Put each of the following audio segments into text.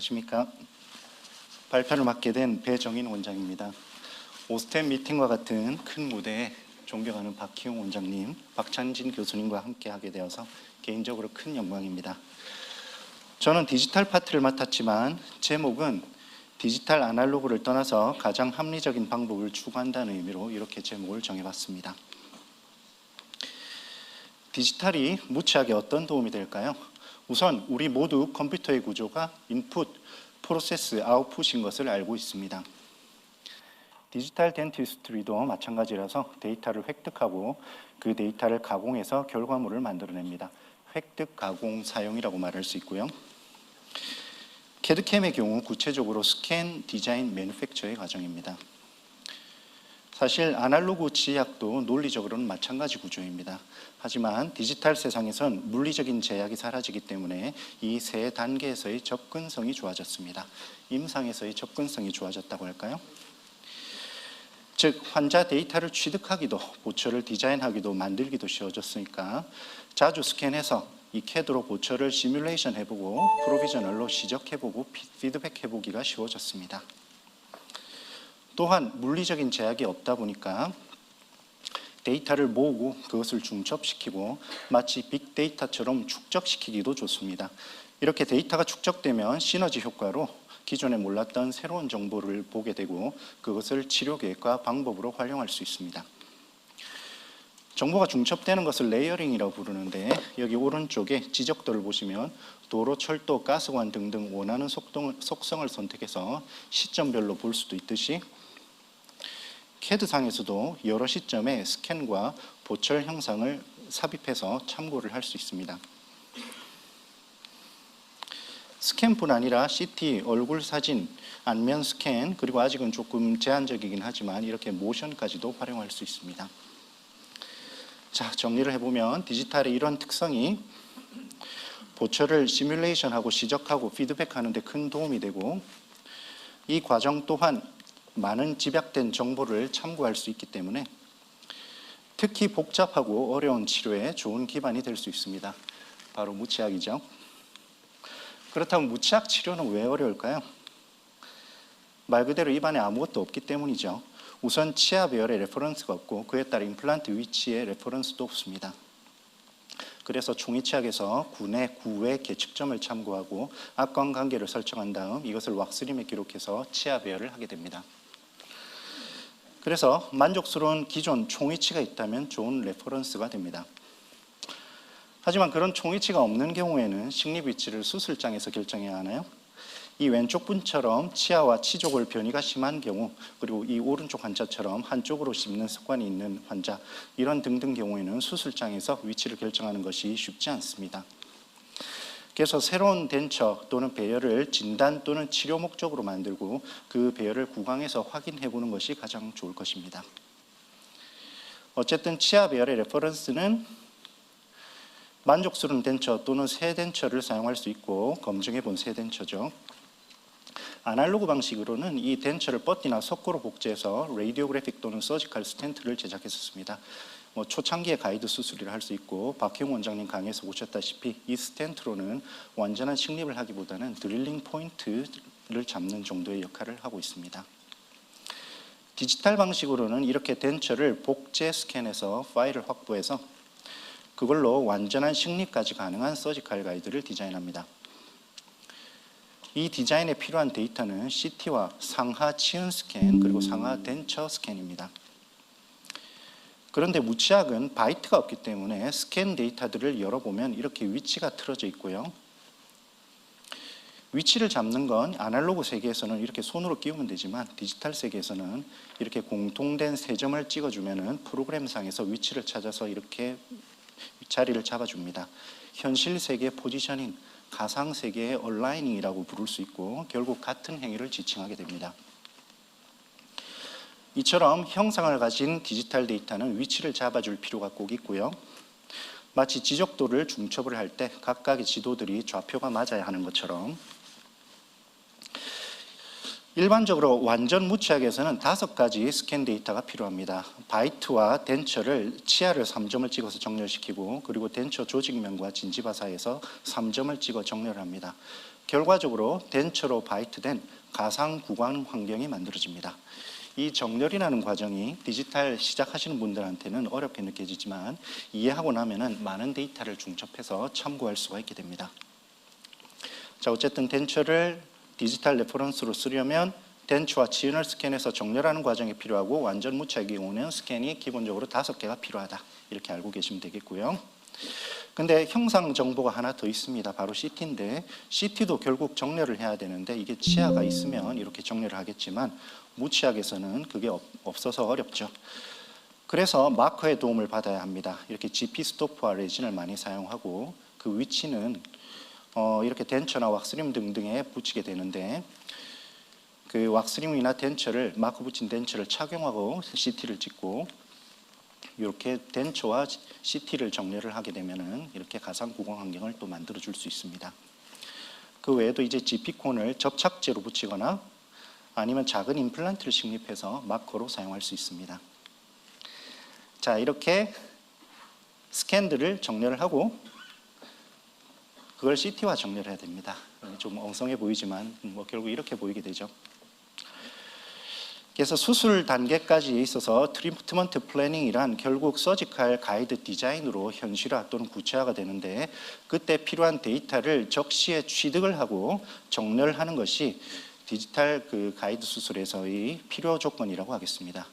안녕하십니까. 발표를 맡게 된 배정인 원장입니다. 오스템 미팅과 같은 큰 무대에 존경하는 박희용 원장님, 박찬진 교수님과 함께 하게 되어서 개인적으로 큰 영광입니다. 저는 디지털 파트를 맡았지만 제목은 디지털 아날로그를 떠나서 가장 합리적인 방법을 추구한다는 의미로 이렇게 제목을 정해봤습니다. 디지털이 무치하게 어떤 도움이 될까요? 우선 우리 모두 컴퓨터의 구조가 인풋, 프로세스, 아웃풋인 것을 알고 있습니다. 디지털 덴티스트리도 마찬가지라서 데이터를 획득하고 그 데이터를 가공해서 결과물을 만들어냅니다. 획득, 가공, 사용이라고 말할 수 있고요. 캐드캠의 경우 구체적으로 스캔, 디자인, 매니팩처의 과정입니다. 사실 아날로그 지약도 논리적으로는 마찬가지 구조입니다. 하지만 디지털 세상에선 물리적인 제약이 사라지기 때문에 이 세 단계에서의 접근성이 좋아졌습니다. 임상에서의 접근성이 좋아졌다고 할까요? 즉 환자 데이터를 취득하기도, 보초를 디자인하기도, 만들기도 쉬워졌으니까 자주 스캔해서 이 CAD로 보초를 시뮬레이션 해보고 프로비저널로 시적해보고 피드백해보기가 쉬워졌습니다. 또한 물리적인 제약이 없다 보니까 데이터를 모으고 그것을 중첩시키고 마치 빅데이터처럼 축적시키기도 좋습니다. 이렇게 데이터가 축적되면 시너지 효과로 기존에 몰랐던 새로운 정보를 보게 되고 그것을 치료 계획과 방법으로 활용할 수 있습니다. 정보가 중첩되는 것을 레이어링이라고 부르는데 여기 오른쪽에 지적도를 보시면 도로, 철도, 가스관 등등 원하는 속성을 선택해서 시점별로 볼 수도 있듯이 CAD상에서도 여러 시점에 스캔과 보철 형상을 삽입해서 참고를 할 수 있습니다. 스캔뿐 아니라 CT, 얼굴 사진, 안면 스캔, 그리고 아직은 조금 제한적이긴 하지만 이렇게 모션까지도 활용할 수 있습니다. 자, 정리를 해보면 디지털의 이런 특성이 보철을 시뮬레이션하고 시적하고 피드백하는 데 큰 도움이 되고 이 과정 또한 많은 집약된 정보를 참고할 수 있기 때문에 특히 복잡하고 어려운 치료에 좋은 기반이 될 수 있습니다. 바로 무치약이죠. 그렇다면 무치약 치료는 왜 어려울까요? 말 그대로 입안에 아무것도 없기 때문이죠. 우선 치아 배열에 레퍼런스가 없고 그에 따라 임플란트 위치에 레퍼런스도 없습니다. 그래서 종이치약에서 구내, 구외 계측점을 참고하고 악관 관계를 설정한 다음 이것을 왁스림에 기록해서 치아 배열을 하게 됩니다. 그래서 만족스러운 기존 총위치가 있다면 좋은 레퍼런스가 됩니다. 하지만 그런 총위치가 없는 경우에는 식립 위치를 수술장에서 결정해야 하나요? 이 왼쪽 분처럼 치아와 치족을 변이가 심한 경우, 그리고 이 오른쪽 환자처럼 한쪽으로 씹는 습관이 있는 환자, 이런 등등 경우에는 수술장에서 위치를 결정하는 것이 쉽지 않습니다. 그래서 새로운 덴처 또는 배열을 진단 또는 치료 목적으로 만들고 그 배열을 구강에서 확인해 보는 것이 가장 좋을 것입니다. 어쨌든 치아 배열의 레퍼런스는 만족스러운 덴처 또는 새 덴처를 사용할 수 있고 검증해 본 새 덴처죠. 아날로그 방식으로는 이 덴처를 뻗디나 석고로 복제해서 레디오그래픽 또는 서지컬 스텐트를 제작했었습니다. 초창기의 가이드 수술이라 할 수 있고 박희용 원장님 강의에서 보셨다시피 이 스텐트로는 완전한 식립을 하기보다는 드릴링 포인트를 잡는 정도의 역할을 하고 있습니다. 디지털 방식으로는 이렇게 덴처를 복제 스캔해서 파일을 확보해서 그걸로 완전한 식립까지 가능한 서지컬 가이드를 디자인합니다. 이 디자인에 필요한 데이터는 CT와 상하 치은 스캔 그리고 상하 덴처 스캔입니다. 그런데 무치약은 바이트가 없기 때문에 스캔 데이터들을 열어보면 이렇게 위치가 틀어져 있고요. 위치를 잡는 건 아날로그 세계에서는 이렇게 손으로 끼우면 되지만 디지털 세계에서는 이렇게 공통된 세 점을 찍어주면 프로그램상에서 위치를 찾아서 이렇게 자리를 잡아줍니다. 현실 세계 포지셔닝, 가상 세계의 얼라이닝이라고 부를 수 있고 결국 같은 행위를 지칭하게 됩니다. 이처럼 형상을 가진 디지털 데이터는 위치를 잡아줄 필요가 꼭 있고요. 마치 지적도를 중첩을 할 때 각각의 지도들이 좌표가 맞아야 하는 것처럼 일반적으로 완전 무치약에서는 5가지 스캔 데이터가 필요합니다. 바이트와 덴처를 치아를 3점을 찍어서 정렬시키고 그리고 덴처 조직면과 진지바 사이에서 3점을 찍어 정렬합니다. 결과적으로 덴처로 바이트된 가상 구강 환경이 만들어집니다. 이 정렬이라는 과정이 디지털 시작하시는 분들한테는 어렵게 느껴지지만 이해하고 나면은 많은 데이터를 중첩해서 참고할 수가 있게 됩니다. 자, 어쨌든 덴처를 디지털 레퍼런스로 쓰려면 덴처와 치은을 스캔해서 정렬하는 과정이 필요하고 완전 무착의 경우는 스캔이 기본적으로 5개가 필요하다. 이렇게 알고 계시면 되겠고요. 근데 형상 정보가 하나 더 있습니다. 바로 CT인데 CT도 결국 정렬을 해야 되는데 이게 치아가 있으면 이렇게 정렬을 하겠지만 무치약에서는 그게 없어서 어렵죠. 그래서 마커의 도움을 받아야 합니다. 이렇게 GP 스토프와 레진을 많이 사용하고 그 위치는 이렇게 덴처나 왁스림 등등에 붙이게 되는데 그 왁스림이나 덴처를 마커 붙인 덴처를 착용하고 CT를 찍고 이렇게 덴처와 CT를 정렬을 하게 되면은 이렇게 가상 구강 환경을 또 만들어 줄 수 있습니다. 그 외에도 이제 GP콘을 접착제로 붙이거나 아니면 작은 임플란트를 식립해서 마커로 사용할 수 있습니다. 자, 이렇게 스캔들을 정렬을 하고 그걸 CT와 정렬해야 됩니다. 좀 엉성해 보이지만 결국 이렇게 보이게 되죠. 그래서 수술 단계까지 있어서 트리트먼트 플래닝이란 결국 서지컬 가이드 디자인으로 현실화 또는 구체화가 되는데 그때 필요한 데이터를 적시에 취득을 하고 정렬하는 것이 디지털 그 가이드 수술에서의 필요 조건이라고 하겠습니다.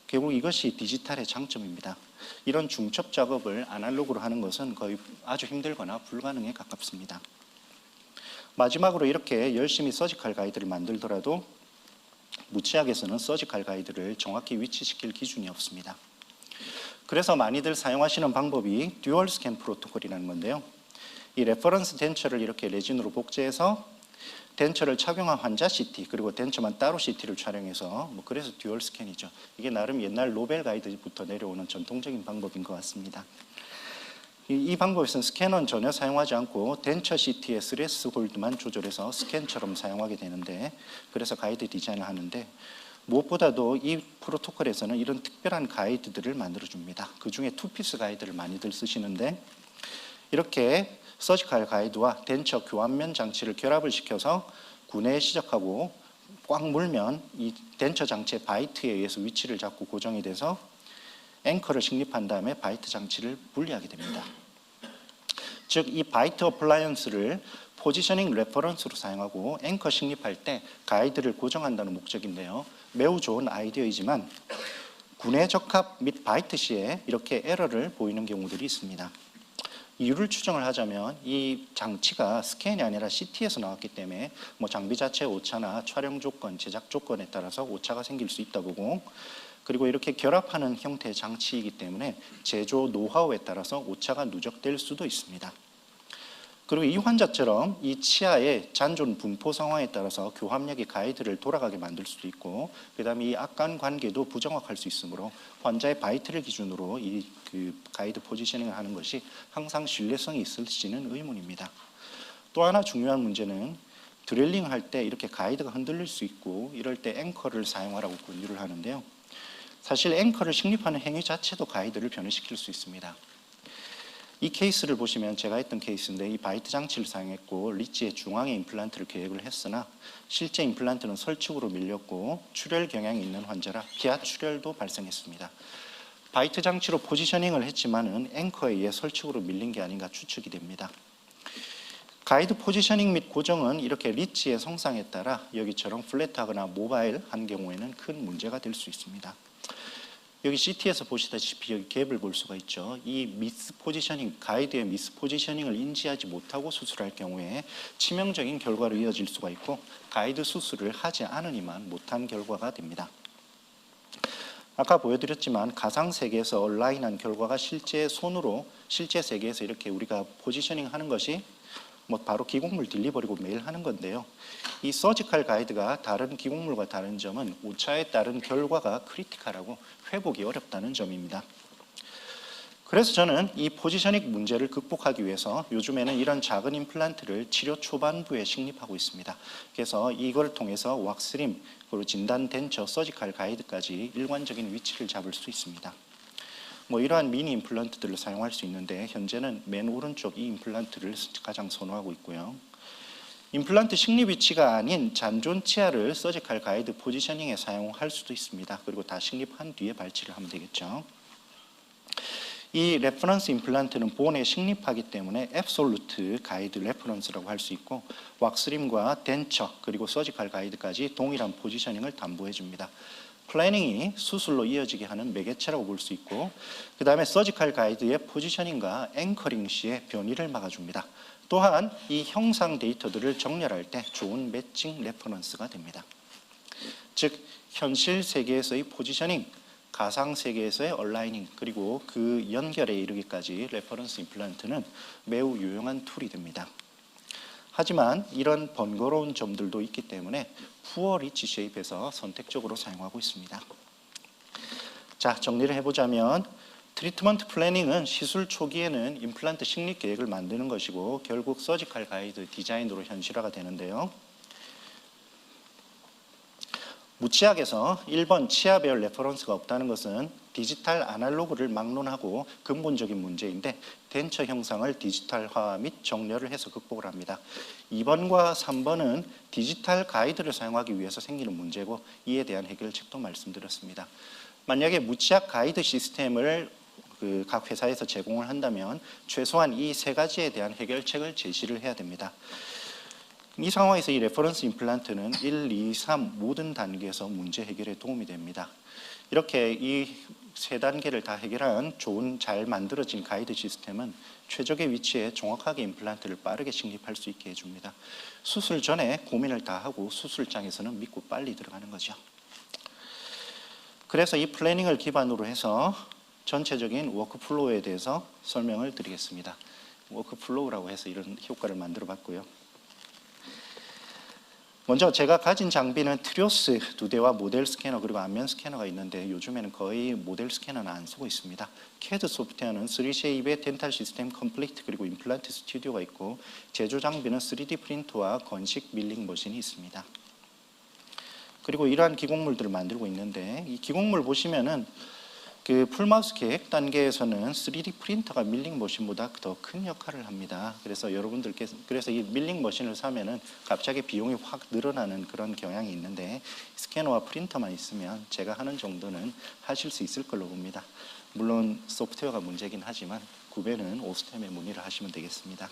결국 이것이 디지털의 장점입니다. 이런 중첩 작업을 아날로그로 하는 것은 거의 아주 힘들거나 불가능에 가깝습니다. 마지막으로 이렇게 열심히 서지컬 가이드를 만들더라도 무치약에서는 서지컬 가이드를 정확히 위치시킬 기준이 없습니다. 그래서 많이들 사용하시는 방법이 듀얼 스캔 프로토콜이라는 건데요. 이 레퍼런스 덴처를 이렇게 레진으로 복제해서 덴처를 착용한 환자 CT 그리고 덴처만 따로 CT를 촬영해서 그래서 듀얼 스캔이죠. 이게 나름 옛날 로벨 가이드부터 내려오는 전통적인 방법인 것 같습니다. 이 방법에서는 스캐너는 전혀 사용하지 않고 덴처 CT의 스레스홀드만 조절해서 스캔처럼 사용하게 되는데 그래서 가이드 디자인을 하는데 무엇보다도 이 프로토콜에서는 이런 특별한 가이드들을 만들어줍니다. 그중에 투피스 가이드를 많이들 쓰시는데 이렇게 서지컬 가이드와 덴처 교환면 장치를 결합을 시켜서 구내에 시작하고 꽉 물면 이 덴처 장치의 바이트에 의해서 위치를 잡고 고정이 돼서 앵커를 식립한 다음에 바이트 장치를 분리하게 됩니다. 즉, 이 바이트 어플라이언스를 포지셔닝 레퍼런스로 사용하고 앵커 식립할 때 가이드를 고정한다는 목적인데요. 매우 좋은 아이디어이지만 구내 적합 및 바이트 시에 이렇게 에러를 보이는 경우들이 있습니다. 이유를 추정을 하자면 이 장치가 스캔이 아니라 CT에서 나왔기 때문에 장비 자체의 오차나 촬영 조건, 제작 조건에 따라서 오차가 생길 수 있다 보고 그리고 이렇게 결합하는 형태의 장치이기 때문에 제조 노하우에 따라서 오차가 누적될 수도 있습니다. 그리고 이 환자처럼 이 치아의 잔존 분포 상황에 따라서 교합력이 가이드를 돌아가게 만들 수도 있고 그다음에 이 악관 관계도 부정확할 수 있으므로 환자의 바이트를 기준으로 이 가이드 포지셔닝을 하는 것이 항상 신뢰성이 있을지는 의문입니다. 또 하나 중요한 문제는 드릴링을 할 때 이렇게 가이드가 흔들릴 수 있고 이럴 때 앵커를 사용하라고 권유를 하는데요. 사실 앵커를 식립하는 행위 자체도 가이드를 변화시킬 수 있습니다. 이 케이스를 보시면 제가 했던 케이스인데 이 바이트 장치를 사용했고 리치의 중앙에 임플란트를 계획을 했으나 실제 임플란트는 설축으로 밀렸고 출혈 경향이 있는 환자라 비하 출혈도 발생했습니다. 바이트 장치로 포지셔닝을 했지만은 앵커에 의해 설축으로 밀린 게 아닌가 추측이 됩니다. 가이드 포지셔닝 및 고정은 이렇게 리치의 성상에 따라 여기처럼 플랫하거나 모바일한 경우에는 큰 문제가 될 수 있습니다. 여기 CT에서 보시다시피 여기 갭을 볼 수가 있죠. 이 미스 포지셔닝, 가이드의 미스 포지셔닝을 인지하지 못하고 수술할 경우에 치명적인 결과로 이어질 수가 있고 가이드 수술을 하지 않으니만 못한 결과가 됩니다. 아까 보여드렸지만 가상 세계에서 온라인한 결과가 실제 손으로 실제 세계에서 이렇게 우리가 포지셔닝 하는 것이 바로 기곡물 딜리버리고 매일 하는 건데요. 이 서지컬 가이드가 다른 기곡물과 다른 점은 오차에 따른 결과가 크리티컬하고 회복이 어렵다는 점입니다. 그래서 저는 이 포지셔닝 문제를 극복하기 위해서 요즘에는 이런 작은 임플란트를 치료 초반부에 식립하고 있습니다. 그래서 이걸 통해서 왁스림, 그리고 진단 덴처, 서지컬 가이드까지 일관적인 위치를 잡을 수 있습니다. 이러한 미니 임플란트들을 사용할 수 있는데 현재는 맨 오른쪽 이 임플란트를 가장 선호하고 있고요. 임플란트 식립 위치가 아닌 잔존 치아를 서지컬 가이드 포지셔닝에 사용할 수도 있습니다. 그리고 다 식립한 뒤에 발치를 하면 되겠죠. 이 레퍼런스 임플란트는 본에 식립하기 때문에 앱솔루트 가이드 레퍼런스라고 할 수 있고 왁스림과 덴처 그리고 서지컬 가이드까지 동일한 포지셔닝을 담보해 줍니다. 플래닝이 수술로 이어지게 하는 매개체라고 볼 수 있고 그 다음에 서지컬 가이드의 포지셔닝과 앵커링 시에 변이를 막아줍니다. 또한 이 형상 데이터들을 정렬할 때 좋은 매칭 레퍼런스가 됩니다. 즉 현실 세계에서의 포지셔닝, 가상 세계에서의 얼라이닝 그리고 그 연결에 이르기까지 레퍼런스 임플란트는 매우 유용한 툴이 됩니다. 하지만 이런 번거로운 점들도 있기 때문에 푸어 리치 쉐입에서 선택적으로 사용하고 있습니다. 자, 정리를 해보자면 트리트먼트 플래닝은 시술 초기에는 임플란트 식립 계획을 만드는 것이고 결국 서지컬 가이드 디자인으로 현실화가 되는데요. 무치약에서 1번 치아배열 레퍼런스가 없다는 것은 디지털 아날로그를 막론하고 근본적인 문제인데 덴처 형상을 디지털화 및 정렬을 해서 극복을 합니다. 2번과 3번은 디지털 가이드를 사용하기 위해서 생기는 문제고 이에 대한 해결책도 말씀드렸습니다. 만약에 무치약 가이드 시스템을 각 회사에서 제공을 한다면 최소한 이 세 가지에 대한 해결책을 제시를 해야 됩니다. 이 상황에서 이 레퍼런스 임플란트는 1, 2, 3 모든 단계에서 문제 해결에 도움이 됩니다. 이렇게 이 세 단계를 다 해결한 좋은 잘 만들어진 가이드 시스템은 최적의 위치에 정확하게 임플란트를 빠르게 식립할 수 있게 해줍니다. 수술 전에 고민을 다 하고 수술장에서는 믿고 빨리 들어가는 거죠. 그래서 이 플래닝을 기반으로 해서 전체적인 워크플로우에 대해서 설명을 드리겠습니다. 워크플로우라고 해서 이런 효과를 만들어 봤고요. 먼저 제가 가진 장비는 트리오스 2대와 모델 스캐너 그리고 안면 스캐너가 있는데 요즘에는 거의 모델 스캐너는 안 쓰고 있습니다. CAD 소프트웨어는 3쉐입의 덴탈 시스템 컴플리트 그리고 임플란트 스튜디오가 있고 제조 장비는 3D 프린터와 건식 밀링 머신이 있습니다. 그리고 이러한 기공물들을 만들고 있는데 이 기공물 보시면은 그 풀마우스 계획 단계에서는 3D 프린터가 밀링 머신보다 더 큰 역할을 합니다. 그래서 여러분들께서 이 밀링 머신을 사면은 갑자기 비용이 확 늘어나는 그런 경향이 있는데 스캐너와 프린터만 있으면 제가 하는 정도는 하실 수 있을 걸로 봅니다. 물론 소프트웨어가 문제긴 하지만 구매는 오스템에 문의를 하시면 되겠습니다.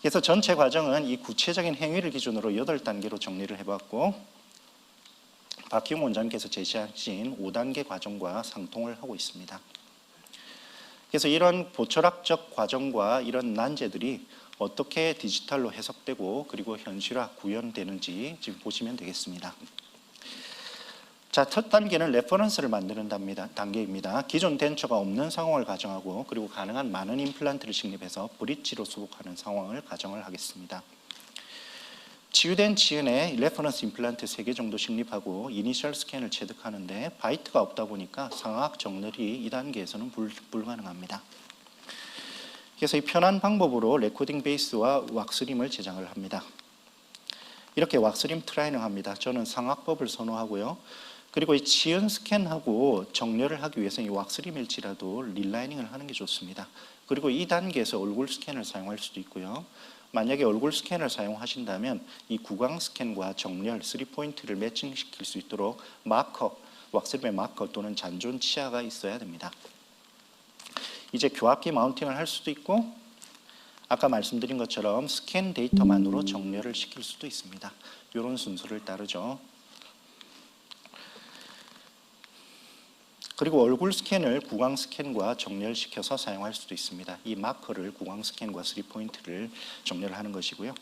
그래서 전체 과정은 이 구체적인 행위를 기준으로 8단계로 정리를 해봤고 박희웅 원장님께서 제시하신 5단계 과정과 상통을 하고 있습니다. 그래서 이런 보철학적 과정과 이런 난제들이 어떻게 디지털로 해석되고 그리고 현실화 구현되는지 지금 보시면 되겠습니다. 자, 첫 단계는 레퍼런스를 만드는 단계입니다. 기존 덴처가 없는 상황을 가정하고 그리고 가능한 많은 임플란트를 식립해서 브릿지로 수복하는 상황을 가정을 하겠습니다. 치유된 치은에 레퍼런스 임플란트 3개 정도 식립하고 이니셜 스캔을 체득하는데 바이트가 없다 보니까 상악 정렬이 이 단계에서는 불가능합니다. 그래서 이 편한 방법으로 레코딩 베이스와 왁스림을 제작을 합니다. 이렇게 왁스림 트라이닝 합니다. 저는 상악법을 선호하고요. 그리고 이 치은 스캔하고 정렬을 하기 위해서 이 왁스림일지라도 릴라이닝을 하는 게 좋습니다. 그리고 이 단계에서 얼굴 스캔을 사용할 수도 있고요. 만약에 얼굴 스캔을 사용하신다면 이 구강 스캔과 정렬, 3포인트를 매칭시킬 수 있도록 마커, 왁스림의 마커 또는 잔존 치아가 있어야 됩니다. 이제 교합기 마운팅을 할 수도 있고 아까 말씀드린 것처럼 스캔 데이터만으로 정렬을 시킬 수도 있습니다. 이런 순서를 따르죠. 그리고 얼굴 스캔을 구강 스캔과 정렬시켜서 사용할 수도 있습니다. 이 마커를 구강 스캔과 3포인트를 정렬하는 것이고요.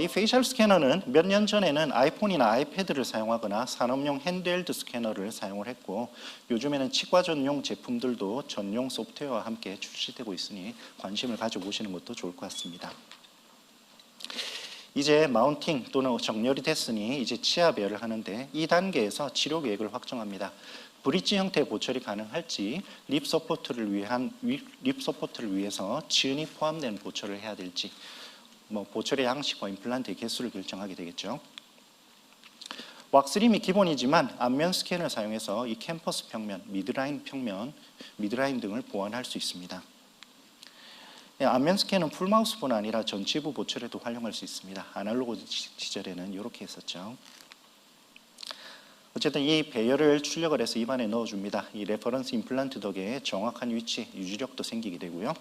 이 페이셜 스캐너는 몇 년 전에는 아이폰이나 아이패드를 사용하거나 산업용 핸드헬드 스캐너를 사용을 했고 요즘에는 치과 전용 제품들도 전용 소프트웨어와 함께 출시되고 있으니 관심을 가져보시는 것도 좋을 것 같습니다. 이제 마운팅 또는 정렬이 됐으니 이제 치아 배열을 하는데 이 단계에서 치료 계획을 확정합니다. 브릿지 형태의 보철이 가능할지 립 서포트를 위해서 치은이 포함된 보철을 해야 될지 보철의 양식과 임플란트의 개수를 결정하게 되겠죠. 왁스림이 기본이지만 안면 스캔을 사용해서 이 캠퍼스 평면, 미드라인 등을 보완할 수 있습니다. 안면 스캔은 풀마우스뿐 아니라 전치부 보철에도 활용할 수 있습니다. 아날로그 시절에는 이렇게 했었죠. 어쨌든 이 배열을 출력을 해서 입안에 넣어줍니다. 이 레퍼런스 임플란트 덕에 정확한 위치, 유지력도 생기게 되고요.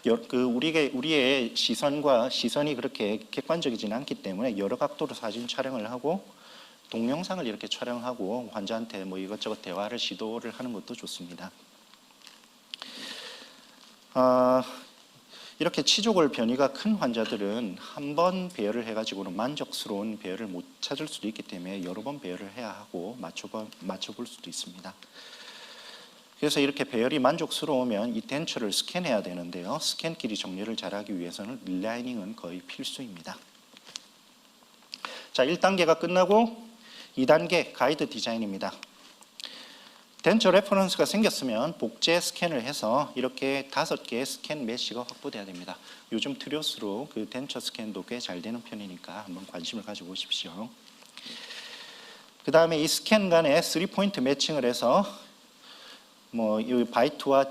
우리의 시선이 그렇게 객관적이지는 않기 때문에 여러 각도로 사진 촬영을 하고 동영상을 이렇게 촬영하고 환자한테 뭐 이것저것 대화를 시도를 하는 것도 좋습니다. 이렇게 치조골 변이가 큰 환자들은 한 번 배열을 해가지고는 만족스러운 배열을 못 찾을 수도 있기 때문에 여러 번 배열을 해야 하고 맞춰볼 수도 있습니다. 그래서 이렇게 배열이 만족스러우면 이 덴처를 스캔해야 되는데요. 스캔끼리 정렬을 잘하기 위해서는 릴라이닝은 거의 필수입니다. 자, 1단계가 끝나고 2단계 가이드 디자인입니다. 덴처 레퍼런스가 생겼으면 복제 스캔을 해서 이렇게 5개의 스캔 메시가 확보돼야 됩니다. 요즘 트리오스로 그 덴처 스캔도 꽤 잘 되는 편이니까 한번 관심을 가져보십시오. 그 다음에 이 스캔 간에 3포인트 매칭을 해서 이 바이트와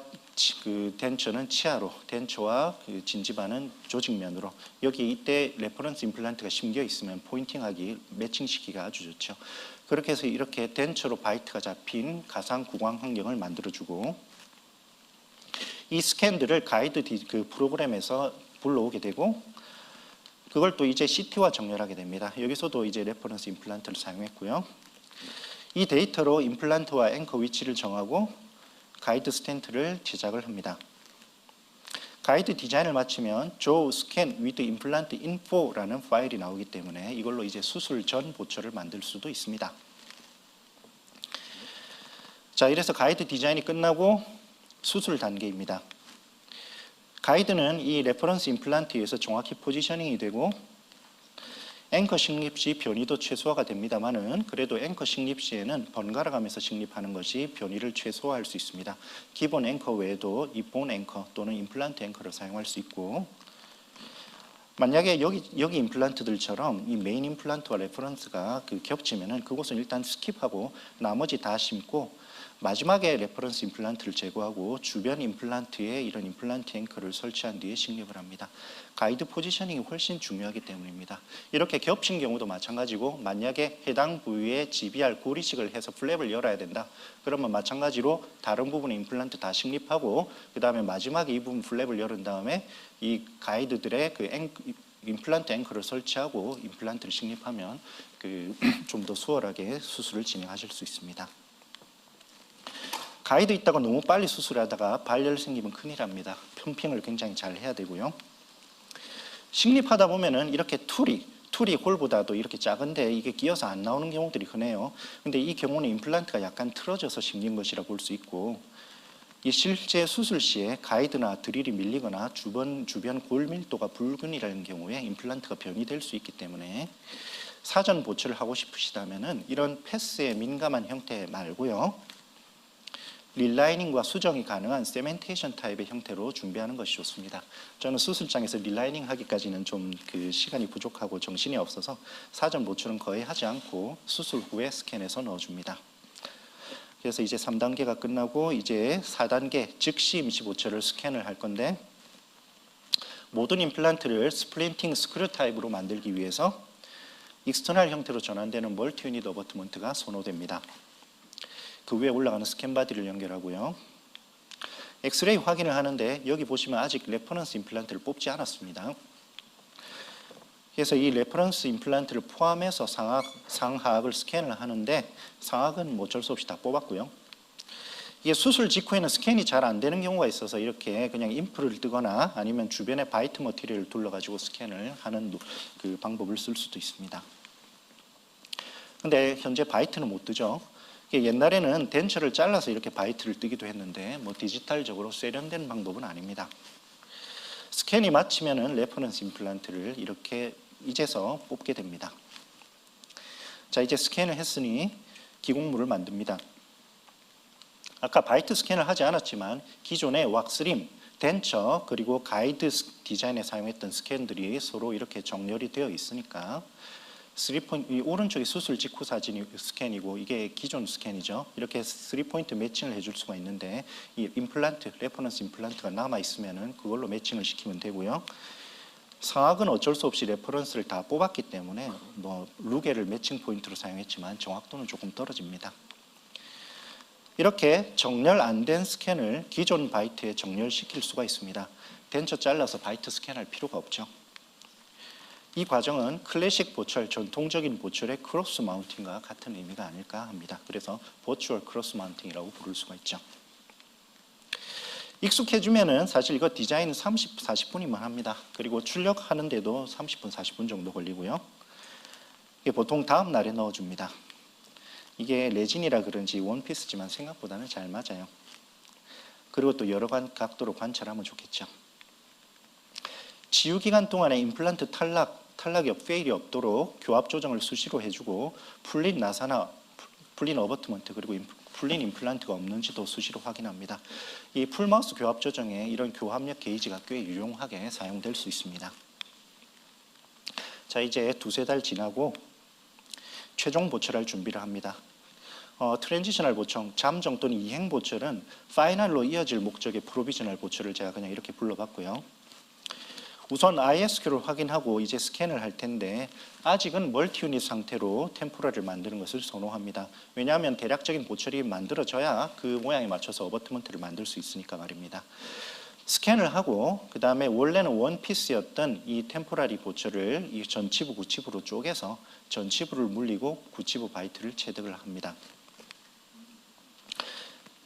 그 덴처는 치아로, 덴처와 그 진지반은 조직면으로, 여기 이때 레퍼런스 임플란트가 심겨 있으면 포인팅하기, 매칭시키기가 아주 좋죠. 그렇게 해서 이렇게 덴처로 바이트가 잡힌 가상 구강 환경을 만들어주고, 이 스캔들을 가이드 그 프로그램에서 불러오게 되고, 그걸 또 이제 CT와 정렬하게 됩니다. 여기서도 이제 레퍼런스 임플란트를 사용했고요. 이 데이터로 임플란트와 앵커 위치를 정하고 가이드 스탠트를 제작을 합니다. 가이드 디자인을 마치면 Draw Scan with Implant Info라는 파일이 나오기 때문에 이걸로 이제 수술 전 보철을 만들 수도 있습니다. 자, 이래서 가이드 디자인이 끝나고 수술 단계입니다. 가이드는 이 레퍼런스 임플란트에서 정확히 포지셔닝이 되고 앵커 식립 시 변이도 최소화가 됩니다만은 그래도 앵커 식립 시에는 번갈아 가면서 식립하는 것이 변이를 최소화할 수 있습니다. 기본 앵커 외에도 이 본 앵커 또는 임플란트 앵커를 사용할 수 있고, 만약에 여기 임플란트들처럼 이 메인 임플란트와 레퍼런스가 겹치면은 그곳은 일단 스킵하고 나머지 다 심고 마지막에 레퍼런스 임플란트를 제거하고 주변 임플란트에 이런 임플란트 앵커를 설치한 뒤에 식립을 합니다. 가이드 포지셔닝이 훨씬 중요하기 때문입니다. 이렇게 겹친 경우도 마찬가지고, 만약에 해당 부위에 GBR 고리식을 해서 플랩을 열어야 된다. 그러면 마찬가지로 다른 부분의 임플란트 다 식립하고 그 다음에 마지막에 이 부분 플랩을 열은 다음에 이 가이드들의 임플란트 앵커를 설치하고 임플란트를 식립하면 좀 더 수월하게 수술을 진행하실 수 있습니다. 가이드 있다가 너무 빨리 수술하다가 발열 생기면 큰일 납니다. 펌핑을 굉장히 잘 해야 되고요. 식립하다 보면은 이렇게 툴이 홀보다도 이렇게 작은데 이게 끼어서 안 나오는 경우들이 흔해요. 근데 이 경우는 임플란트가 약간 틀어져서 심긴 것이라 볼 수 있고, 이 실제 수술 시에 가이드나 드릴이 밀리거나 주변 골 밀도가 불균이라는 경우에 임플란트가 변이될 수 있기 때문에 사전 보철을 하고 싶으시다면은 이런 패스에 민감한 형태 말고요, 릴라이닝과 수정이 가능한 세멘테이션 타입의 형태로 준비하는 것이 좋습니다. 저는 수술장에서 릴라이닝 하기까지는 좀 시간이 부족하고 정신이 없어서 사전 보철은 거의 하지 않고 수술 후에 스캔해서 넣어줍니다. 그래서 이제 3단계가 끝나고 이제 4단계 즉시 임시 보철을 스캔을 할 건데, 모든 임플란트를 스플린팅 스크류 타입으로 만들기 위해서 익스터널 형태로 전환되는 멀티 유닛 어버트먼트가 선호됩니다. 그 위에 올라가는 스캔 바디를 연결하고요. 엑스레이 확인을 하는데 여기 보시면 아직 레퍼런스 임플란트를 뽑지 않았습니다. 그래서 이 레퍼런스 임플란트를 포함해서 상하악을 스캔을 하는데, 상하악은 어쩔 수 없이 다 뽑았고요. 이게 수술 직후에는 스캔이 잘 안 되는 경우가 있어서 이렇게 그냥 인프를 뜨거나 아니면 주변에 바이트 머티리얼을 둘러가지고 스캔을 하는 그 방법을 쓸 수도 있습니다. 근데 현재 바이트는 못 뜨죠. 옛날에는 덴처를 잘라서 이렇게 바이트를 뜨기도 했는데 디지털적으로 세련된 방법은 아닙니다. 스캔이 마치면은 레퍼런스 임플란트를 이렇게 이제서 뽑게 됩니다. 자, 이제 스캔을 했으니 기공물을 만듭니다. 아까 바이트 스캔을 하지 않았지만 기존의 왁스림, 덴처 그리고 가이드 디자인에 사용했던 스캔들이 서로 이렇게 정렬이 되어 있으니까 이 오른쪽이 수술 직후 사진 스캔이고 이게 기존 스캔이죠. 이렇게 3포인트 매칭을 해줄 수가 있는데 이 임플란트, 레퍼런스 임플란트가 남아 있으면은 그걸로 매칭을 시키면 되고요. 상악은 어쩔 수 없이 레퍼런스를 다 뽑았기 때문에 뭐 루게를 매칭 포인트로 사용했지만 정확도는 조금 떨어집니다. 이렇게 정렬 안 된 스캔을 기존 바이트에 정렬시킬 수가 있습니다. 덴처 잘라서 바이트 스캔할 필요가 없죠. 이 과정은 클래식 보철, 전통적인 보철의 크로스 마운팅과 같은 의미가 아닐까 합니다. 그래서 버추얼 크로스 마운팅이라고 부를 수가 있죠. 익숙해지면은 사실 이거 디자인 30, 40분이면 합니다. 그리고 출력하는데도 30분, 40분 정도 걸리고요. 이게 보통 다음 날에 넣어줍니다. 이게 레진이라 그런지 원피스지만 생각보다는 잘 맞아요. 그리고 또 여러 각도로 관찰하면 좋겠죠. 지유 기간 동안에 임플란트 탈락이 페일이 없도록 교합 조정을 수시로 해주고 풀린 나사나 풀린 어버트먼트 그리고 풀린 임플란트가 없는지도 수시로 확인합니다. 이 풀마우스 교합 조정에 이런 교합력 게이지가 꽤 유용하게 사용될 수 있습니다. 자, 이제 두세 달 지나고 최종 보철할 준비를 합니다. 트랜지셔널 보철, 잠정 또는 이행 보철은 파이널로 이어질 목적의 프로비저널 보철을 제가 그냥 이렇게 불러봤고요. 우선 ISQ를 확인하고 이제 스캔을 할 텐데 아직은 멀티 유닛 상태로 템포럴을 만드는 것을 선호합니다. 왜냐하면 대략적인 보철이 만들어져야 그 모양에 맞춰서 어버트먼트를 만들 수 있으니까 말입니다. 스캔을 하고 그 다음에 원래는 원피스였던 이 템포라리 보철을 이 전치부, 구치부로 쪼개서 전치부를 물리고 구치부 바이트를 체득을 합니다.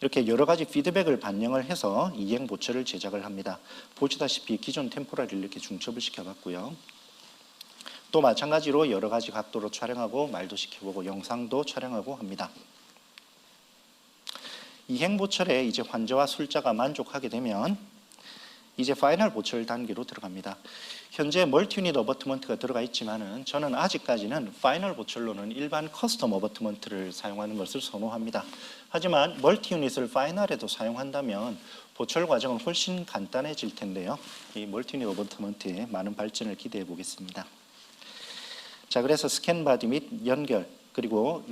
이렇게 여러 가지 피드백을 반영을 해서 이행 보철을 제작을 합니다. 보시다시피 기존 템포라리를 이렇게 중첩을 시켜봤고요. 또 마찬가지로 여러 가지 각도로 촬영하고 말도 시켜보고 영상도 촬영하고 합니다. 이행 보철에 이제 환자와 술자가 만족하게 되면 이제 파이널 보철 단계로 들어갑니다. 현재 멀티 유닛 어버트먼트가 들어가 있지만은 저는 아직까지는 파이널 보철로는 일반 커스텀 어버트먼트를 사용하는 것을 선호합니다. 하지만 멀티 유닛을 파이널에도 사용한다면 보철 과정은 훨씬 간단해질 텐데요. 이 멀티 유닛 어버트먼트의 많은 발전을 기대해 보겠습니다. 자, 그래서 스캔 바디 및 연결 그리고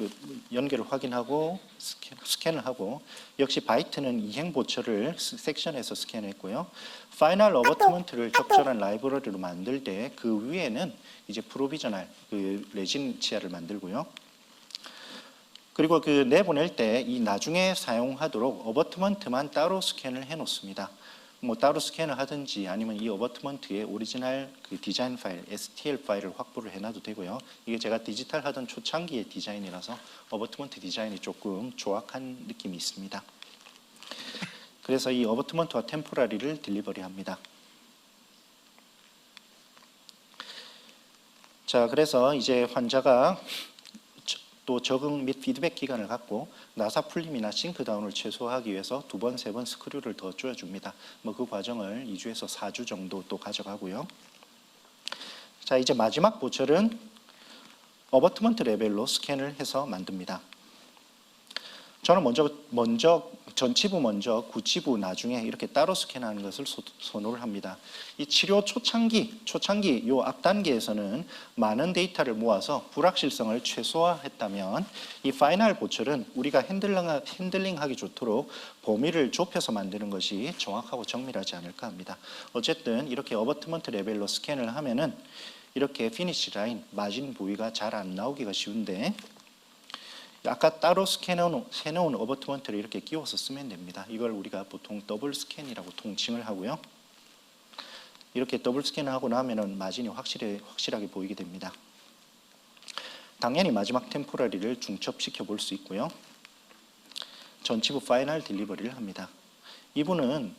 연결을 확인하고 스캔을 하고 역시 바이트는 이행 보철을 섹션에서 스캔했고요. 파이널 어버트먼트를 적절한 라이브러리로 만들 때 그 위에는 이제 프로비저널 그 레진 치아를 만들고요. 그리고 그 내보낼 때 이 나중에 사용하도록 어버트먼트만 따로 스캔을 해 놓습니다. 뭐 따로 스캔을 하든지 아니면 이 어버트먼트의 오리지널 그 디자인 파일, STL 파일을 확보를 해놔도 되고요. 이게 제가 디지털 하던 초창기의 디자인이라서 어버트먼트 디자인이 조금 조악한 느낌이 있습니다. 그래서 이 어버트먼트와 템포라리를 딜리버리합니다. 자, 그래서 이제 환자가 또 적응 및 피드백 기간을 갖고 나사 풀림이나 싱크 다운을 최소화하기 위해서 2번, 3번 스크류를 더 조여줍니다. 뭐 그 과정을 2주에서 4주 정도 또 가져가고요. 자, 이제 마지막 보철은 어버트먼트 레벨로 스캔을 해서 만듭니다. 저는 먼저 전치부 먼저, 구치부 나중에 이렇게 따로 스캔하는 것을 선호를 합니다. 이 치료 초창기 요 앞 단계에서는 많은 데이터를 모아서 불확실성을 최소화했다면 이 파이널 보철은 우리가 핸들링하기 좋도록 범위를 좁혀서 만드는 것이 정확하고 정밀하지 않을까 합니다. 어쨌든 이렇게 어버트먼트 레벨로 스캔을 하면은 이렇게 피니시 라인, 마진 부위가 잘 안 나오기가 쉬운데 아까 따로 해놓은 어버트먼트를 이렇게 끼워서 쓰면 됩니다. 이걸 우리가 보통 더블 스캔이라고 통칭을 하고요. 이렇게 더블 스캔을 하고 나면은 마진이 확실하게 보이게 됩니다. 당연히 마지막 템포라리를 중첩시켜 볼 수 있고요. 전치부 파이널 딜리버리를 합니다. 이분은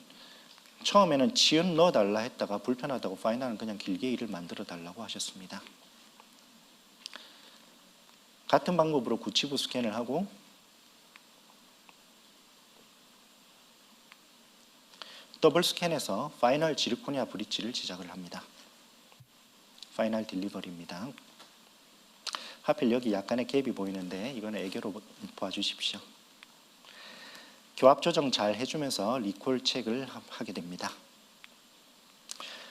처음에는 지연 넣어달라 했다가 불편하다고 파이널은 그냥 길게 일을 만들어 달라고 하셨습니다. 같은 방법으로 구치부 스캔을 하고 더블 스캔해서 파이널 지르코니아 브릿지를 제작을 합니다. 파이널 딜리버리입니다. 하필 여기 약간의 갭이 보이는데 이건 애교로 봐주십시오. 교합 조정 잘 해주면서 리콜 체크를 하게 됩니다.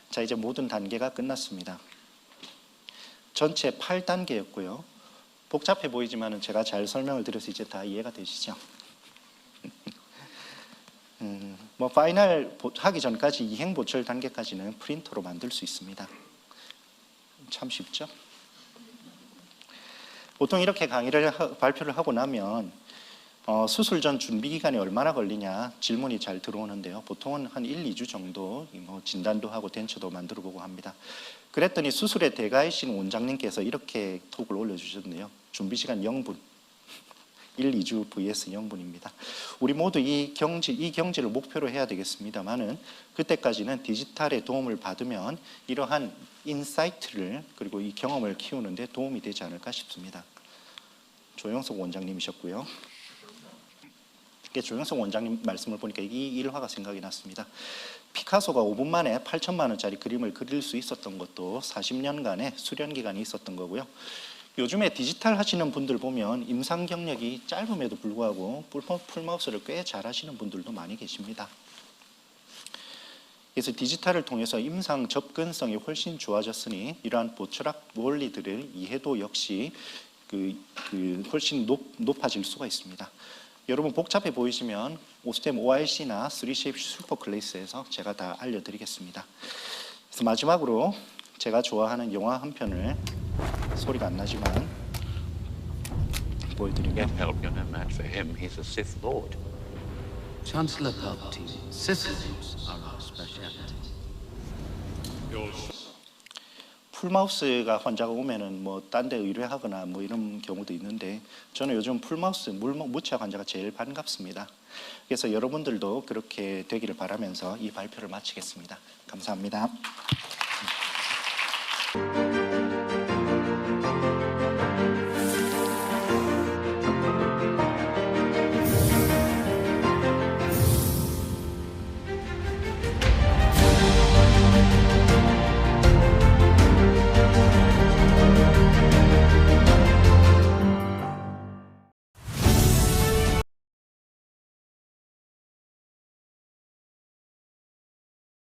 자, 이제 모든 단계가 끝났습니다. 전체 8단계였고요. 복잡해 보이지만 제가 잘 설명을 드려서 이제 다 이해가 되시죠? 뭐 파이널 하기 전까지 이행 보철 단계까지는 프린터로 만들 수 있습니다. 참 쉽죠? 보통 이렇게 발표를 하고 나면 수술 전 준비 기간이 얼마나 걸리냐 질문이 잘 들어오는데요. 보통은 한 1, 2주 정도 뭐 진단도 하고 덴처도 만들어 보고 합니다. 그랬더니 수술에 대가이신 원장님께서 이렇게 톡을 올려주셨네요. 준비 시간 0분. 1, 2주 vs 0분입니다. 우리 모두 이 경지를 목표로 해야 되겠습니다만은 그때까지는 디지털의 도움을 받으면 이러한 인사이트를 그리고 이 경험을 키우는 데 도움이 되지 않을까 싶습니다. 조영석 원장님이셨고요. 조영석 원장님 말씀을 보니까 이 일화가 생각이 났습니다. 피카소가 5분 만에 8천만 원짜리 그림을 그릴 수 있었던 것도 40년간의 수련 기간이 있었던 거고요. 요즘에 디지털 하시는 분들 보면 임상 경력이 짧음에도 불구하고 풀마우스를 꽤 잘하시는 분들도 많이 계십니다. 그래서 디지털을 통해서 임상 접근성이 훨씬 좋아졌으니 이러한 보철학 원리들의 이해도 역시 훨씬 높아질 수가 있습니다. 여러분 복잡해 보이시면 오스템 ORC나 3쉐입 슈퍼클래스에서 제가 다 알려드리겠습니다. 그래서 마지막으로 제가 좋아하는 영화 한 편을 소리가 안 나지만 보여드리고. Can't help you, no match for him. He's a Sith Lord. Chancellor Palpatine, Sith Lords are our speciality. 풀마우스가 환자가 오면은 뭐 딴 데 의뢰하거나 뭐 이런 경우도 있는데 저는 요즘 풀마우스 무채학 환자가 제일 반갑습니다. 그래서 여러분들도 그렇게 되기를 바라면서 이 발표를 마치겠습니다. 감사합니다.